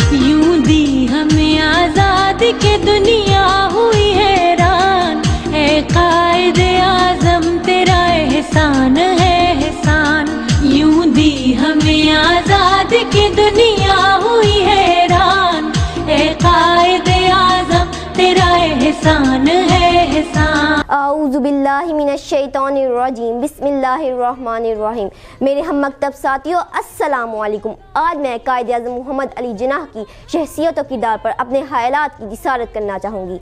यूं दी हमें आज़ादी के दुनिया हुई हैरान। ए कायद आज़म तेरा एहसान है एहसान। यूं दी हमें आज़ादी के दुनिया हुई हैरान। ए कायद आज़म तेरा एहसान है एहसान। औज़ु बिल्लाहि मिनश शैतानिर रजीम, बिस्मिल्लाहिर्रहमानिर्रहीम। मेरे हम मकतब साथियों, अस्सलामु अलैकुम। आज मैं कायद आज़म मोहम्मद अली जिन्नाह की शख्सियत और किरदार पर अपने ख़यालात की इशारत करना चाहूँगी।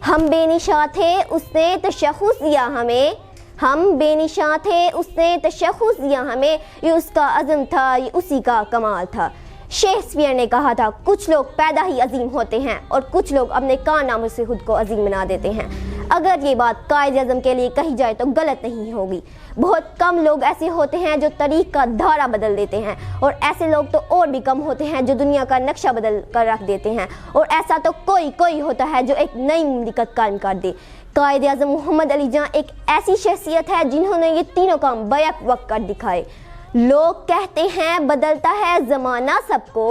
हम बेनिशा थे, उसने तशख़्ख़ुस दिया हमें। हम बेनिशा थे, उसने तशख़्ख़ुस दिया हमें। ये उसका अज़म था, ये उसी का कमाल था। शेक्सपियर ने कहा था, कुछ लोग पैदा ही अजीम होते हैं और कुछ लोग अपने कारनामों से खुद को अजीम बना देते हैं। अगर ये बात कायद आज़म के लिए कही जाए तो गलत नहीं होगी। बहुत कम लोग ऐसे होते हैं जो तारीख़ का धारा बदल देते हैं, और ऐसे लोग तो और भी कम होते हैं जो दुनिया का नक्शा बदल कर रख देते हैं, और ऐसा तो कोई होता है जो एक नई मुमलिकत कायम कर दे। कायद आज़म मोहम्मद अली जिन्नाह एक ऐसी शख्सियत है जिन्होंने ये तीनों काम बैक वक्त कर दिखाए। लोग कहते हैं बदलता है ज़माना सबको,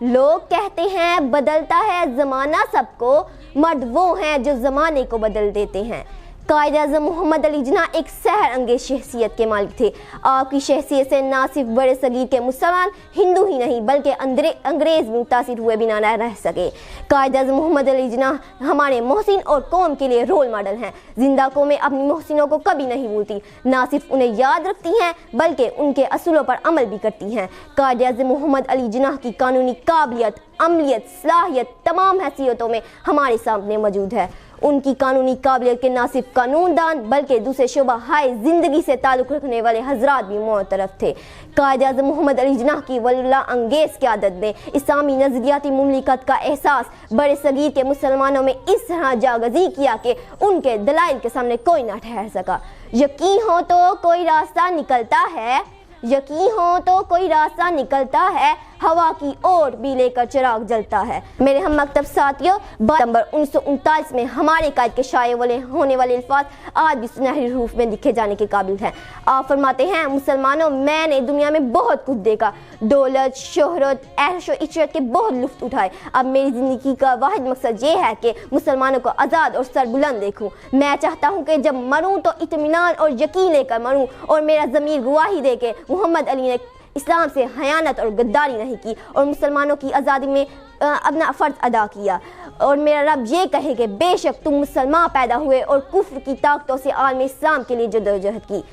लोग कहते हैं बदलता है ज़माना सबको, मर्द वो हैं जो ज़माने को बदल देते हैं। कायद आज़म मोहम्मद अली जिन्नाह एक सहर अंगेज शख्सियत के मालिक थे। आपकी शख्सियत से ना सिर्फ बड़े सगीर के मुसलमान, हिंदू ही नहीं बल्कि अंग्रेज़ भी मुतासिर हुए बिना न रह सके। कायद आज़म मोहम्मद अली जिन्नाह हमारे मोहसिन और कौम के लिए रोल मॉडल हैं। जिंदा कौमें अपनी मोहसिनों को कभी नहीं भूलती, ना सिर्फ उन्हें याद रखती हैं बल्कि उनके असूलों पर अमल भी करती हैं। कायद आज़म मोहम्मद अली जिन्नाह की कानूनी काबिलियत, अमलियत, सलाहियत तमाम हैसियतों में हमारे सामने मौजूद है। उनकी कानूनी काबिलियत के ना सिर्फ कानूनदान बल्कि दूसरे शोबा हाय ज़िंदगी से ताल्लुक़ रखने वाले हजरात भी मुतरफ़ थे। कायद आज़म मोहम्मद अली जिन्नाह की वल्ला अंगेज़ क़यादत ने इस्लामी नज़रियाती मुमलिकत का एहसास बड़े सगीर के मुसलमानों में इस तरह जागज़ी किया कि उनके दलाइल के सामने कोई ना ठहर सका। यकीन हो तो कोई रास्ता निकलता है, यकीन हो तो कोई रास्ता निकलता है, हवा की ओर भी लेकर चिराग जलता है। मेरे हम मकतब साथियों, नंबर 1939 में हमारे कायद के शाये होने वाले अल्फाज आज भी सुनहरी रूप में लिखे जाने के काबिल हैं। आप फरमाते हैं, मुसलमानों मैंने दुनिया में बहुत कुछ देखा, दौलत, शोहरत, ऐशो इशरत के बहुत लुत्फ़ उठाए। अब मेरी ज़िंदगी का वाहिद मकसद ये है कि मुसलमानों को आज़ाद और सरबुलंद देखूँ। मैं चाहता हूँ कि जब मरूँ तो इत्मीनान और यकीन लेकर मरूँ, और मेरा ज़मीर गवाही दे के मोहम्मद अली ने इस्लाम से हयानत और गद्दारी नहीं की और मुसलमानों की आज़ादी में अपना फ़र्ज़ अदा किया। और मेरा रब ये कहे कि बेशक तुम मुसलमान पैदा हुए और कुफ्र की ताकतों से आलम इस्लाम के लिए जदोजहद की।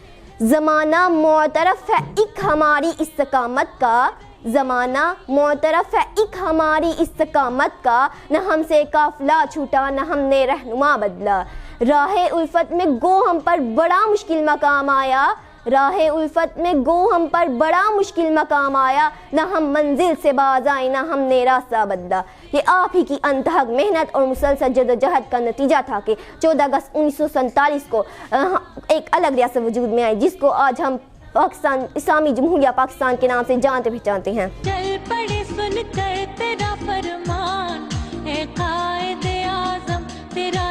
ज़माना मुतरफ़ है एक हमारी इस्तकामत का, ज़माना मुतरफ़ है एक हमारी इस्तकामत का, न हमसे काफ़िला छूटा न हमने रहनुमा बदला। राह उल्फत में गो हम पर बड़ा मुश्किल मकाम आया, राह उल्फत में गो हम पर बड़ा मुश्किल मकाम आया, न हम मंजिल से बाज आए न हमने रास्ता बदला। ये आप ही की अनथक मेहनत और मुसलसल जदोजहद का नतीजा था कि 14 अगस्त 1947 को एक अलग रियासत वजूद में आई, जिसको आज हम पाकिस्तान इस्लामी जमहूरिया पाकिस्तान के नाम से जानते पहचानते हैं। चल पड़े सुन कर तेरा फरमान, ए कायद आज़म तेरा